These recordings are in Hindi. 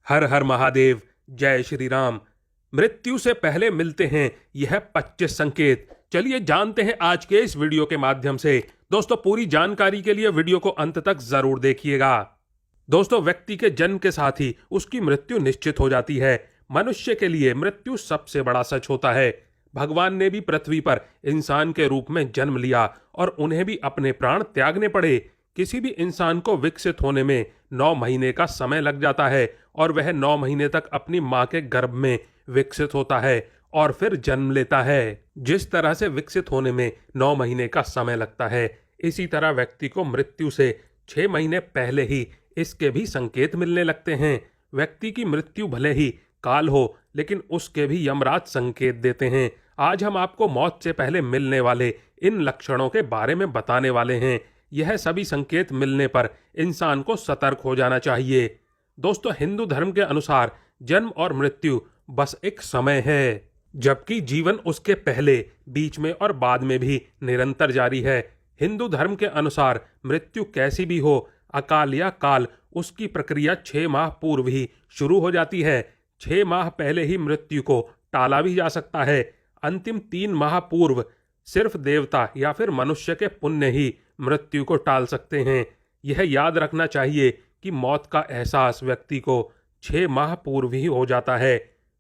हर हर महादेव। जय श्री राम। मृत्यु से पहले मिलते हैं यह 25 संकेत। चलिए जानते हैं आज के इस वीडियो के माध्यम से। दोस्तों, पूरी जानकारी के लिए वीडियो को अंत तक जरूर देखिएगा। दोस्तों, व्यक्ति के जन्म के साथ ही उसकी मृत्यु निश्चित हो जाती है। मनुष्य के लिए मृत्यु सबसे बड़ा सच होता है। भगवान ने भी पृथ्वी पर इंसान के रूप में जन्म लिया और उन्हें भी अपने प्राण त्यागने पड़े। किसी भी इंसान को विकसित होने में 9 महीने का समय लग जाता है और वह 9 महीने तक अपनी मां के गर्भ में विकसित होता है और फिर जन्म लेता है। जिस तरह से विकसित होने में 9 महीने का समय लगता है, इसी तरह व्यक्ति को मृत्यु से 6 महीने पहले ही इसके भी संकेत मिलने लगते हैं। व्यक्ति की मृत्यु भले ही काल हो, लेकिन उसके भी यमराज संकेत देते हैं। आज हम आपको मौत से पहले मिलने वाले इन लक्षणों के बारे में बताने वाले हैं। यह सभी संकेत मिलने पर इंसान को सतर्क हो जाना चाहिए। दोस्तों, हिंदू धर्म के अनुसार जन्म और मृत्यु बस एक समय है, जबकि जीवन उसके पहले, बीच में और बाद में भी निरंतर जारी है। हिंदू धर्म के अनुसार मृत्यु कैसी भी हो, अकाल या काल, उसकी प्रक्रिया 6 माह पूर्व ही शुरू हो जाती है। 6 माह पहले ही मृत्यु को टाला भी जा सकता है। अंतिम 3 माह पूर्व सिर्फ देवता या फिर मनुष्य के पुण्य ही मृत्यु को टाल सकते हैं। यह याद रखना चाहिए कि मौत का एहसास व्यक्ति को 6 माह पूर्व ही हो जाता है।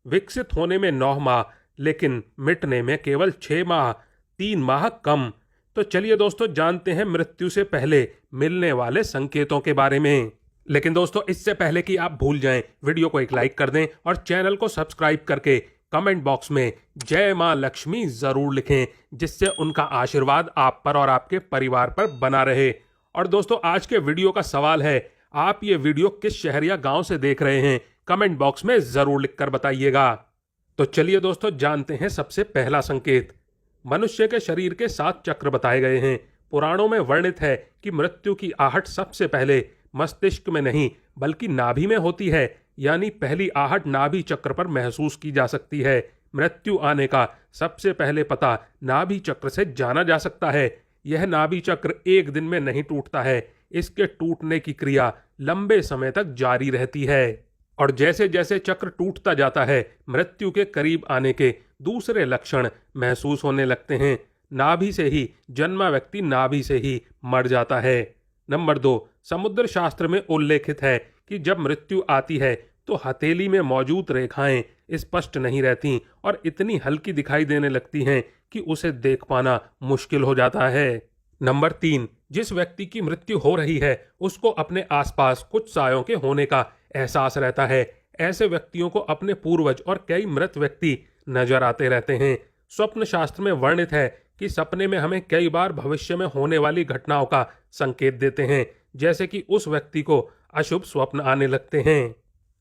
विकसित होने में 9 माह, लेकिन मिटने में केवल 6 माह, 3 माह कम। तो चलिए दोस्तों, जानते हैं मृत्यु से पहले मिलने वाले संकेतों के बारे में। लेकिन दोस्तों, इससे पहले कि आप भूल जाएं, वीडियो को एक लाइक कर दें और चैनल को सब्सक्राइब करके कमेंट बॉक्स में जय मां लक्ष्मी जरूर लिखें, जिससे उनका आशीर्वाद आप पर और आपके परिवार पर बना रहे। और दोस्तों, आज के वीडियो का सवाल है, आप ये वीडियो किस शहर या गांव से देख रहे हैं? कमेंट बॉक्स में जरूर लिखकर बताइएगा। तो चलिए दोस्तों, जानते हैं सबसे पहला संकेत। मनुष्य के शरीर के 7 चक्र बताए गए हैं। पुराणों में वर्णित है कि मृत्यु की आहट सबसे पहले मस्तिष्क में नहीं बल्कि नाभि में होती है, यानी पहली आहट नाभि चक्र पर महसूस की जा सकती है। मृत्यु आने का सबसे पहले पता नाभि चक्र से जाना जा सकता है। यह नाभि चक्र एक दिन में नहीं टूटता है, इसके टूटने की क्रिया लंबे समय तक जारी रहती है। और जैसे जैसे चक्र टूटता जाता है, मृत्यु के करीब आने के दूसरे लक्षण महसूस होने लगते हैं। नाभि से ही जन्मा व्यक्ति नाभि से ही मर जाता है। नंबर 2, समुद्र शास्त्र में उल्लेखित है कि जब मृत्यु आती है तो हथेली में मौजूद रेखाएं स्पष्ट नहीं रहती और इतनी हल्की दिखाई देने लगती हैं कि उसे देख पाना मुश्किल हो जाता है। नंबर 3, जिस व्यक्ति की मृत्यु हो रही है उसको अपने आसपास कुछ सायों के होने का एहसास रहता है। ऐसे व्यक्तियों को अपने पूर्वज और कई मृत व्यक्ति नजर आते रहते हैं। स्वप्न शास्त्र में वर्णित है कि सपने में हमें कई बार भविष्य में होने वाली घटनाओं का संकेत देते हैं, जैसे कि उस व्यक्ति को अशुभ स्वप्न आने लगते हैं।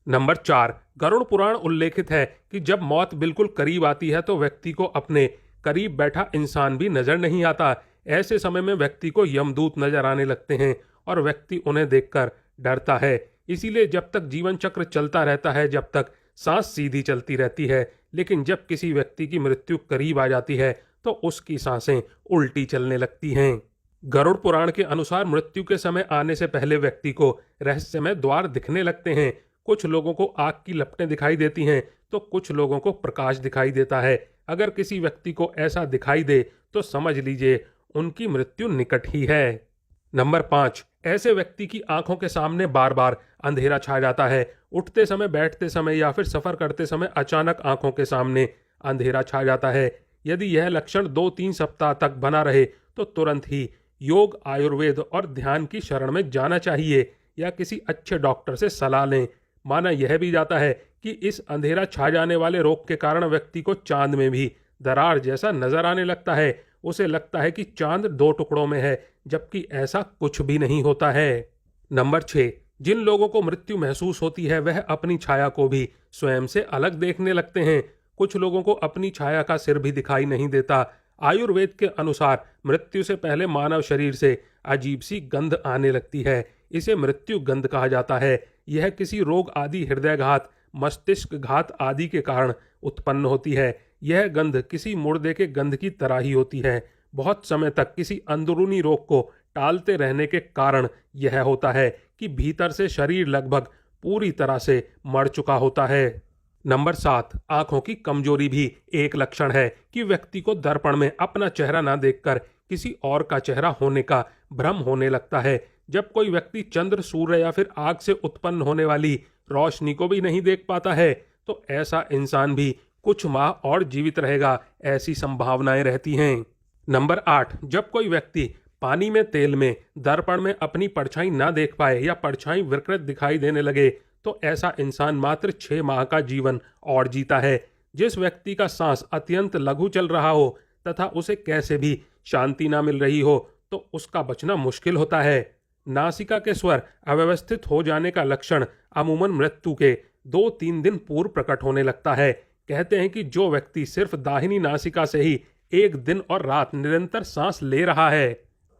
नंबर 4, गरुड़ पुराण उल्लेखित है कि जब मौत बिल्कुल करीब आती है तो व्यक्ति को अपने करीब बैठा इंसान भी नजर नहीं आता। ऐसे समय में व्यक्ति को यमदूत नजर आने लगते हैं और व्यक्ति उन्हें देखकर डरता है। इसीलिए जब तक जीवन चक्र चलता रहता है, जब तक सांस सीधी चलती रहती है, लेकिन जब किसी व्यक्ति की मृत्यु करीब आ जाती है तो उसकी सांसें उल्टी चलने लगती हैं। गरुड़ पुराण के अनुसार मृत्यु के समय आने से पहले व्यक्ति को रहस्यमय द्वार दिखने लगते हैं। कुछ लोगों को आग की लपटें दिखाई देती हैं तो कुछ लोगों को प्रकाश दिखाई देता है। अगर किसी व्यक्ति को ऐसा दिखाई दे तो समझ लीजिए उनकी मृत्यु निकट ही है। नंबर 5, ऐसे व्यक्ति की आंखों के सामने बार बार अंधेरा छा जाता है। उठते समय, बैठते समय या फिर सफर करते समय अचानक आंखों के सामने अंधेरा छा जाता है। यदि यह लक्षण 2-3 सप्ताह तक बना रहे तो तुरंत ही योग, आयुर्वेद और ध्यान की शरण में जाना चाहिए या किसी अच्छे डॉक्टर से सलाह लें। माना यह भी जाता है कि इस अंधेरा छा जाने वाले रोग के कारण व्यक्ति को चांद में भी दरार जैसा नजर आने लगता है। उसे लगता है कि चांद 2 टुकड़ों में है, जबकि ऐसा कुछ भी नहीं होता है। नंबर 6, जिन लोगों को मृत्यु महसूस होती है वह अपनी छाया को भी स्वयं से अलग देखने लगते हैं। कुछ लोगों को अपनी छाया का सिर भी दिखाई नहीं देता। आयुर्वेद के अनुसार मृत्यु से पहले मानव शरीर से अजीब सी गंध आने लगती है। इसे मृत्यु गंध कहा जाता है। यह किसी रोग आदि, हृदयघात, मस्तिष्क घात आदि के कारण उत्पन्न होती है। यह गंध किसी मुर्दे के गंध की तरह ही होती है। बहुत समय तक किसी अंदरूनी रोग को टालते रहने के कारण यह होता है कि भीतर से शरीर लगभग पूरी तरह से मर चुका होता है। नंबर 7, आंखों की कमजोरी भी एक लक्षण है कि व्यक्ति को दर्पण में अपना चेहरा ना देखकर किसी और का चेहरा होने का भ्रम होने लगता है। जब कोई व्यक्ति चंद्र, सूर्य या फिर आग से उत्पन्न होने वाली रोशनी को भी नहीं देख पाता है तो ऐसा इंसान भी कुछ माह और जीवित रहेगा, ऐसी संभावनाएं रहती हैं। नंबर 8, जब कोई व्यक्ति पानी में, तेल में, दर्पण में अपनी परछाई ना देख पाए या परछाई विकृत दिखाई देने लगे तो ऐसा इंसान मात्र 6 माह का जीवन और जीता है। जिस व्यक्ति का सांस अत्यंत लघु चल रहा हो तथा उसे कैसे भी शांति ना मिल रही हो तो उसका बचना मुश्किल होता है। नासिका के स्वर अव्यवस्थित हो जाने का लक्षण अमूमन मृत्यु के 2-3 दिन पूर्व प्रकट होने लगता है। कहते हैं कि जो व्यक्ति सिर्फ दाहिनी नासिका से ही एक दिन और रात निरंतर सांस ले रहा है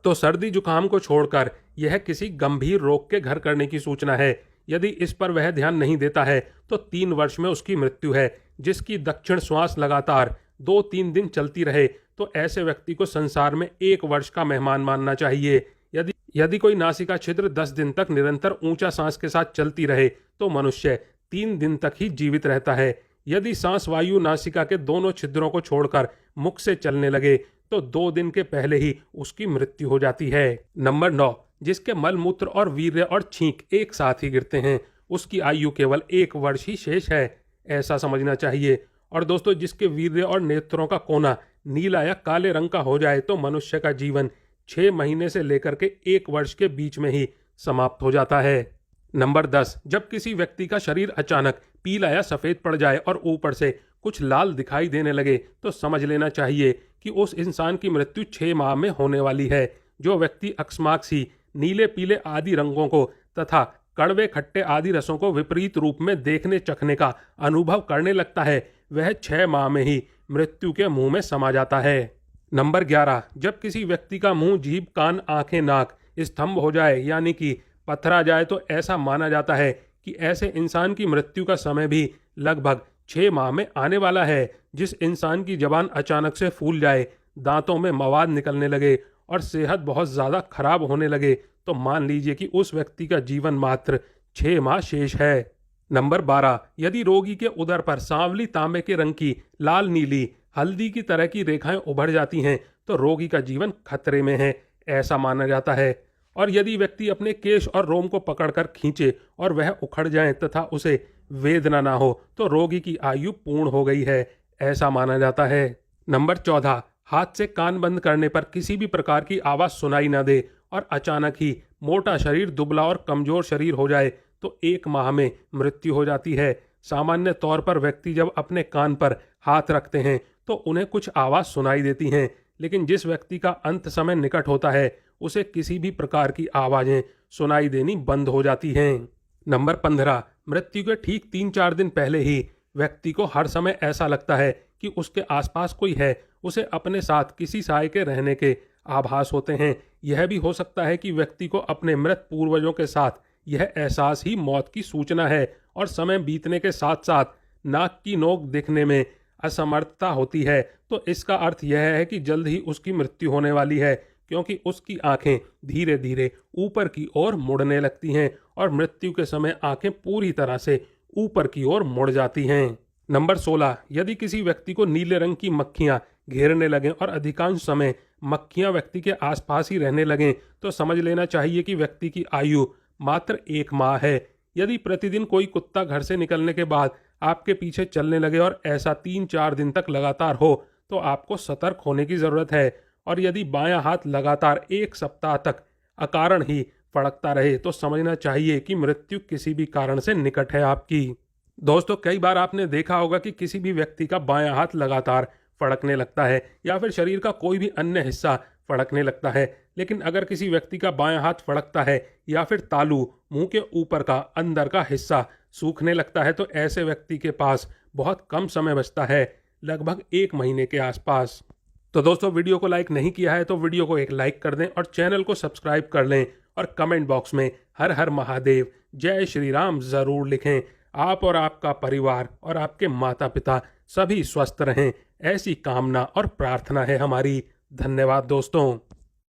तो सर्दी जुकाम को छोड़कर यह किसी गंभीर रोग के घर करने की सूचना है। यदि इस पर वह ध्यान नहीं देता है तो 3 वर्ष में उसकी मृत्यु है। जिसकी दक्षिण श्वास लगातार 2-3 दिन चलती रहे तो ऐसे व्यक्ति को संसार में 1 वर्ष का मेहमान मानना चाहिए। यदि कोई नासिका छिद्र 10 दिन तक निरंतर ऊंचा सांस के साथ चलती रहे तो मनुष्य 3 दिन तक ही जीवित रहता है। यदि सांस वायु नासिका के दोनों छिद्रों को छोड़कर मुख से चलने लगे तो 2 दिन के पहले ही उसकी मृत्यु हो जाती है। नंबर 9, जिसके मल मूत्र और वीर्य और छींक एक साथ ही गिरते हैं उसकी आयु केवल 1 वर्ष ही शेष है, ऐसा समझना चाहिए। और दोस्तों, जिसके वीर्य और नेत्रों का कोना नीला या काले रंग का हो जाए तो मनुष्य का जीवन 6 महीने से लेकर के 1 वर्ष के बीच में ही समाप्त हो जाता है। नंबर 10, जब किसी व्यक्ति का शरीर अचानक पीला या सफेद पड़ जाए और ऊपर से कुछ लाल दिखाई देने लगे तो समझ लेना चाहिए कि उस इंसान की मृत्यु 6 माह में होने वाली है। जो व्यक्ति अकस्मात ही नीले, पीले आदि रंगों को तथा कड़वे, खट्टे आदि रसों को विपरीत रूप में देखने चखने का अनुभव करने लगता है वह 6 माह में ही मृत्यु के मुंह में समा जाता है। नंबर 11, जब किसी व्यक्ति का मुंह, जीभ, कान, आंखें, नाक स्तंभ हो जाए यानी कि पथरा जाए तो ऐसा माना जाता है कि ऐसे इंसान की मृत्यु का समय भी लगभग 6 माह में आने वाला है। जिस इंसान की जबान अचानक से फूल जाए, दांतों में मवाद निकलने लगे और सेहत बहुत ज़्यादा खराब होने लगे तो मान लीजिए कि उस व्यक्ति का जीवन मात्र 6 माह शेष है। नंबर 12, यदि रोगी के उदर पर सांवली तांबे के रंग की लाल, नीली, हल्दी की तरह की रेखाएं उभर जाती हैं तो रोगी का जीवन खतरे में है, ऐसा माना जाता है। और यदि व्यक्ति अपने केश और रोम को पकड़कर खींचे और वह उखड़ जाए तथा उसे वेदना ना हो तो रोगी की आयु पूर्ण हो गई है, ऐसा माना जाता है। नंबर 14, हाथ से कान बंद करने पर किसी भी प्रकार की आवाज़ सुनाई न दे और अचानक ही मोटा शरीर, दुबला और कमजोर शरीर हो जाए तो 1 माह में मृत्यु हो जाती है। सामान्य तौर पर व्यक्ति जब अपने कान पर हाथ रखते हैं तो उन्हें कुछ आवाज़ सुनाई देती हैं, लेकिन जिस व्यक्ति का अंत समय निकट होता है उसे किसी भी प्रकार की आवाज़ें सुनाई देनी बंद हो जाती हैं। नंबर 15, मृत्यु के ठीक 3-4 दिन पहले ही व्यक्ति को हर समय ऐसा लगता है कि उसके आसपास कोई है, उसे अपने साथ किसी साय के रहने के आभास होते हैं। यह भी हो सकता है कि व्यक्ति को अपने मृत पूर्वजों के साथ यह एहसास ही मौत की सूचना है और समय बीतने के साथ साथ नाक की नोक दिखने में असमर्थता होती है तो इसका अर्थ यह है कि जल्द ही उसकी मृत्यु होने वाली है, क्योंकि उसकी आंखें धीरे धीरे ऊपर की ओर मुड़ने लगती हैं और मृत्यु के समय आंखें पूरी तरह से ऊपर की ओर मुड़ जाती हैं। नंबर 16, यदि किसी व्यक्ति को नीले रंग की मक्खियां घेरने लगें और अधिकांश समय मक्खियां व्यक्ति के आसपास ही रहने लगें तो समझ लेना चाहिए कि व्यक्ति की आयु मात्र 1 माह है। यदि प्रतिदिन कोई कुत्ता घर से निकलने के बाद आपके पीछे चलने लगे और ऐसा 3-4 दिन तक लगातार हो तो आपको सतर्क होने की ज़रूरत है। और यदि बायां हाथ लगातार 1 सप्ताह तक अकारण ही फड़कता रहे तो समझना चाहिए कि मृत्यु किसी भी कारण से निकट है आपकी। दोस्तों, कई बार आपने देखा होगा कि किसी भी व्यक्ति का बायां हाथ लगातार फड़कने लगता है या फिर शरीर का कोई भी अन्य हिस्सा फड़कने लगता है, लेकिन अगर किसी व्यक्ति का बायां हाथ फड़कता है या फिर तालू, मुंह के ऊपर का अंदर का हिस्सा सूखने लगता है तो ऐसे व्यक्ति के पास बहुत कम समय बचता है, लगभग 1 महीने के आसपास। तो दोस्तों, वीडियो को लाइक नहीं किया है तो वीडियो को एक लाइक कर दें और चैनल को सब्सक्राइब कर लें और कमेंट बॉक्स में हर हर महादेव, जय श्री राम जरूर लिखें। आप और आपका परिवार और आपके माता पिता सभी स्वस्थ रहें, ऐसी कामना और प्रार्थना है हमारी। धन्यवाद दोस्तों।